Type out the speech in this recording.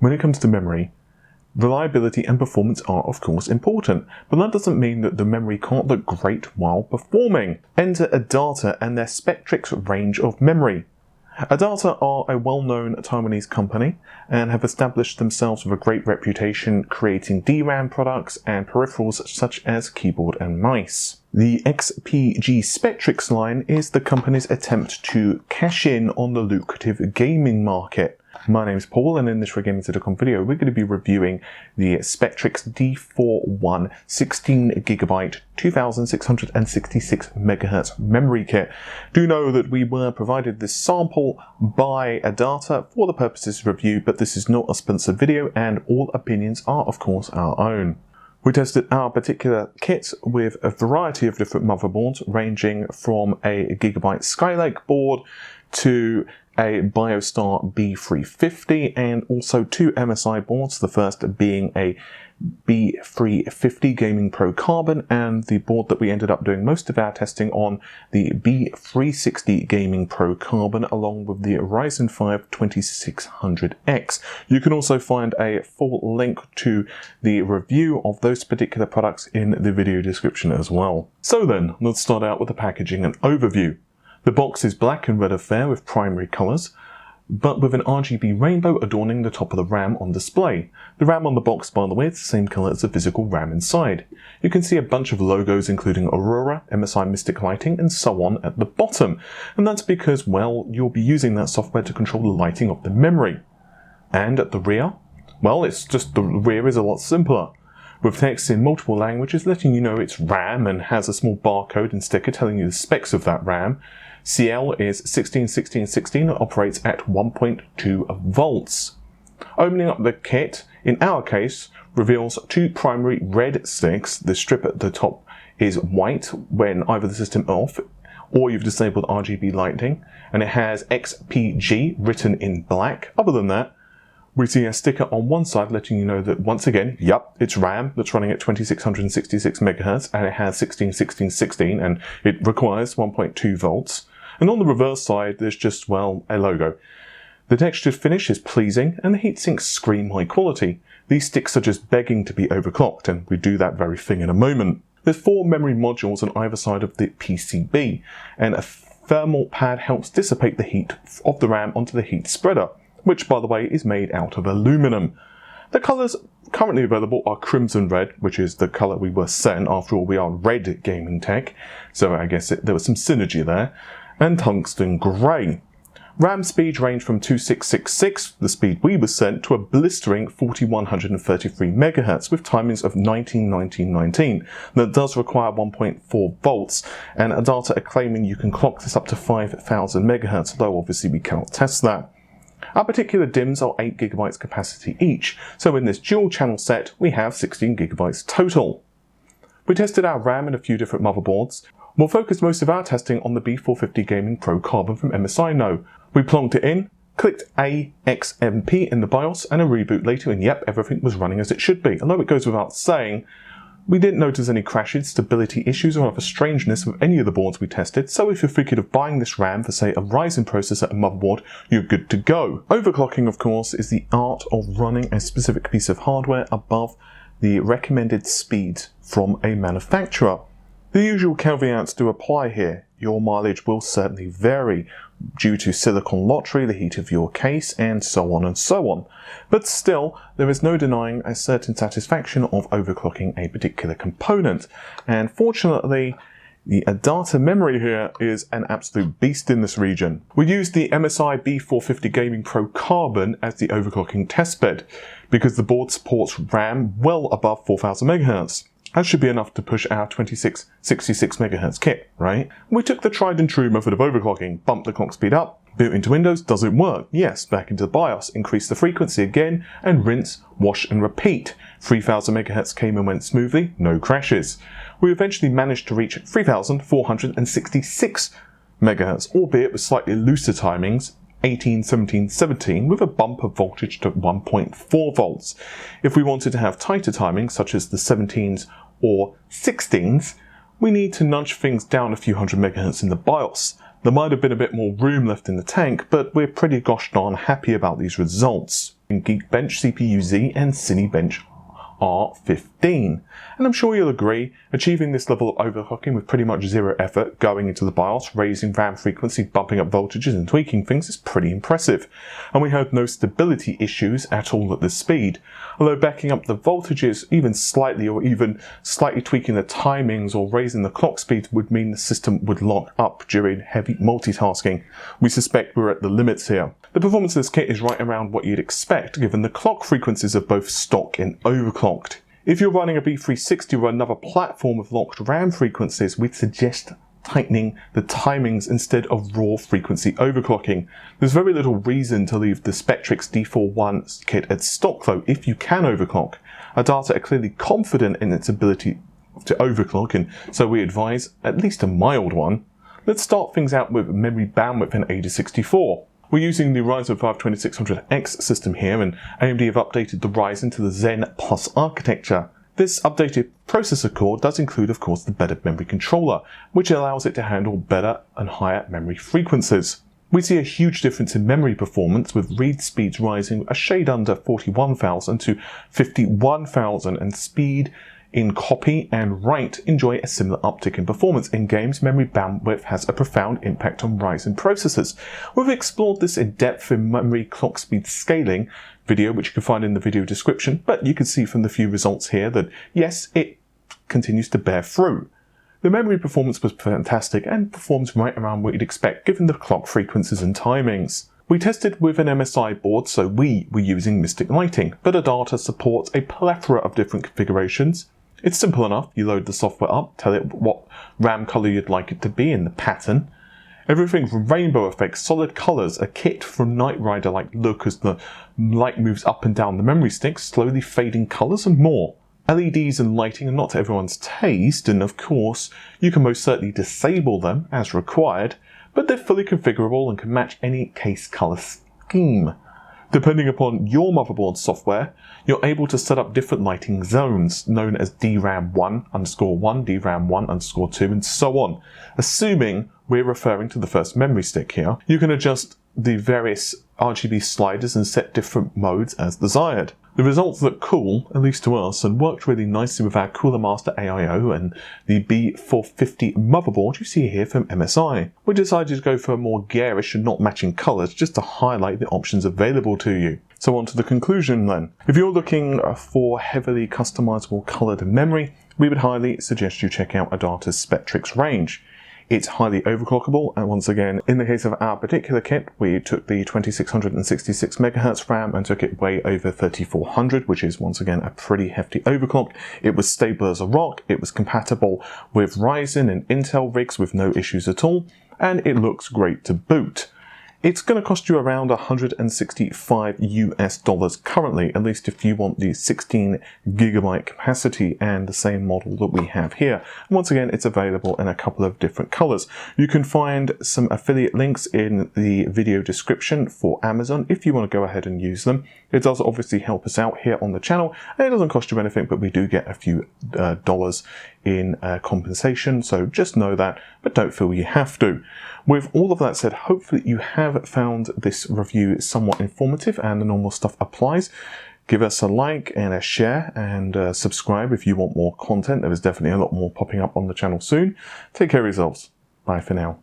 When it comes to memory, reliability and performance are of course important, but that doesn't mean that the memory can't look great while performing. Enter Adata and their Spectrix range of memory. Adata are a well-known Taiwanese company and have established themselves with a great reputation creating DRAM products and peripherals such as keyboard and mice. The XPG Spectrix line is the company's attempt to cash in on the lucrative gaming market. My name is Paul, and in this RedGamingTech video we're going to be reviewing the Spectrix D41 16GB 2666 MHz memory kit. Do know that we were provided this sample by Adata for the purposes of review, but this is not a sponsored video and all opinions are of course our own. We tested our particular kit with a variety of different motherboards ranging from a Gigabyte Skylake board to a BioStar B350 and also two MSI boards, the first being a B350 Gaming Pro Carbon and the board that we ended up doing most of our testing on, the B360 Gaming Pro Carbon, along with the Ryzen 5 2600X. You can also find a full link to the review of those particular products in the video description as well. So then, let's start out with the packaging and overview. The box is black and red affair with primary colours, but with an RGB rainbow adorning the top of the RAM on display. The RAM on the box, by the way, is the same colour as the physical RAM inside. You can see a bunch of logos including Aurora, MSI Mystic Lighting and so on at the bottom, and that's because, well, you'll be using that software to control the lighting of the memory. And at the rear? Well, it's just the rear is a lot simpler, with text in multiple languages letting you know it's RAM and has a small barcode and sticker telling you the specs of that RAM. CL is 161616 and operates at 1.2 volts. Opening up the kit, in our case, reveals two primary red sticks. The strip at the top is white when either the system is off or you've disabled RGB lighting, and it has XPG written in black. Other than that, we see a sticker on one side letting you know that once again, yep, it's RAM that's running at 2666 MHz and it has 161616 and it requires 1.2 volts. And on the reverse side, there's just, well, a logo. The textured finish is pleasing and the heatsinks scream high quality. These sticks are just begging to be overclocked, and we do that very thing in a moment. There's 4 memory modules on either side of the PCB, and a thermal pad helps dissipate the heat of the RAM onto the heat spreader, which by the way is made out of aluminum. The colours currently available are Crimson Red, which is the colour we were sent. After all, we are RedGamingTech, so I guess there was some synergy there, and Tungsten Grey. RAM speeds range from 2666, the speed we were sent, to a blistering 4133 MHz with timings of 191919. That does require 1.4 volts, and Adata are claiming you can clock this up to 5000 MHz, though obviously we cannot test that. Our particular DIMMs are 8GB capacity each, so in this dual channel set we have 16GB total. We tested our RAM in a few different motherboards. We'll focus most of our testing on the B450 Gaming Pro Carbon from MSI No. We plonked it in, clicked AXMP in the BIOS and a reboot later, and yep, everything was running as it should be. Although it goes without saying, we didn't notice any crashes, stability issues or other strangeness with any of the boards we tested, so if you're thinking of buying this RAM for say a Ryzen processor and motherboard, you're good to go. Overclocking, of course, is the art of running a specific piece of hardware above the recommended speeds from a manufacturer. The usual caveats do apply here. Your mileage will certainly vary due to silicon lottery, the heat of your case, and so on and so on. But still, there is no denying a certain satisfaction of overclocking a particular component. And fortunately, the Adata memory here is an absolute beast in this region. We used the MSI B450 Gaming Pro Carbon as the overclocking testbed because the board supports RAM well above 4000 MHz. That should be enough to push our 2666 MHz kit, right? We took the tried and true method of overclocking, bumped the clock speed up, boot into Windows, does it work? Yes, back into the BIOS, increase the frequency again, and rinse, wash and repeat. 3000 MHz came and went smoothly, no crashes. We eventually managed to reach 3466 MHz, albeit with slightly looser timings, 18, 17, 17, with a bump of voltage to 1.4 volts. If we wanted to have tighter timings, such as the 17s or 16s, we need to nudge things down a few hundred megahertz in the BIOS. There might have been a bit more room left in the tank, but we're pretty gosh darn happy about these results. In Geekbench CPU-Z and Cinebench R15. And I'm sure you'll agree, achieving this level of overclocking with pretty much zero effort, going into the BIOS, raising RAM frequency, bumping up voltages and tweaking things is pretty impressive. And we had no stability issues at all at this speed. Although backing up the voltages even slightly, or even slightly tweaking the timings or raising the clock speed would mean the system would lock up during heavy multitasking. We suspect we're at the limits here. The performance of this kit is right around what you'd expect given the clock frequencies are both stock and overclocked. If you're running a B360 or another platform with locked RAM frequencies, we'd suggest tightening the timings instead of raw frequency overclocking. There's very little reason to leave the Spectrix D41 kit at stock though if you can overclock. Adata are clearly confident in its ability to overclock, and so we advise at least a mild one. Let's start things out with memory bandwidth in ADA64. We're using the Ryzen 5 2600X system here, and AMD have updated the Ryzen to the Zen Plus architecture. This updated processor core does include, of course, the better memory controller, which allows it to handle better and higher memory frequencies. We see a huge difference in memory performance, with read speeds rising a shade under 41,000 to 51,000, and speed in copy and write enjoy a similar uptick in performance. In games, memory bandwidth has a profound impact on Ryzen processors. We've explored this in depth in memory clock speed scaling video, which you can find in the video description, but you can see from the few results here that yes, it continues to bear fruit. The memory performance was fantastic and performs right around what you'd expect given the clock frequencies and timings. We tested with an MSI board, so we were using Mystic Lighting, but Adata supports a plethora of different configurations. It's simple enough. You load the software up, tell it what RAM color you'd like it to be in the pattern. Everything from rainbow effects, solid colors, a kit from Knight Rider-like look as the light moves up and down the memory stick, slowly fading colors and more. LEDs and lighting are not to everyone's taste, and of course, you can most certainly disable them as required, but they're fully configurable and can match any case color scheme. Depending upon your motherboard software, you're able to set up different lighting zones, known as DRAM1_1, DRAM1_2, and so on. Assuming we're referring to the first memory stick here, you can adjust the various RGB sliders and set different modes as desired. The results look cool, at least to us, and worked really nicely with our Cooler Master AIO and the B450 motherboard you see here from MSI. We decided to go for a more garish and not matching colours just to highlight the options available to you. So on to the conclusion then. If you're looking for heavily customizable coloured memory, we would highly suggest you check out Adata's Spectrix range. It's highly overclockable, and once again, in the case of our particular kit, we took the 2666 MHz RAM and took it way over 3400, which is once again a pretty hefty overclock. It was stable as a rock, it was compatible with Ryzen and Intel rigs with no issues at all, and it looks great to boot. It's going to cost you around $165 currently, at least if you want the 16 GB capacity and the same model that we have here. And once again, it's available in a couple of different colors. You can find some affiliate links in the video description for Amazon if you want to go ahead and use them. It does obviously help us out here on the channel, and it doesn't cost you anything, but we do get a few dollars in compensation, so just know that, but don't feel you have to. With all of that said, hopefully you have found this review somewhat informative and the normal stuff applies. Give us a like and a share, and subscribe if you want more content. There is definitely a lot more popping up on the channel soon. Take care of yourselves. Bye for now.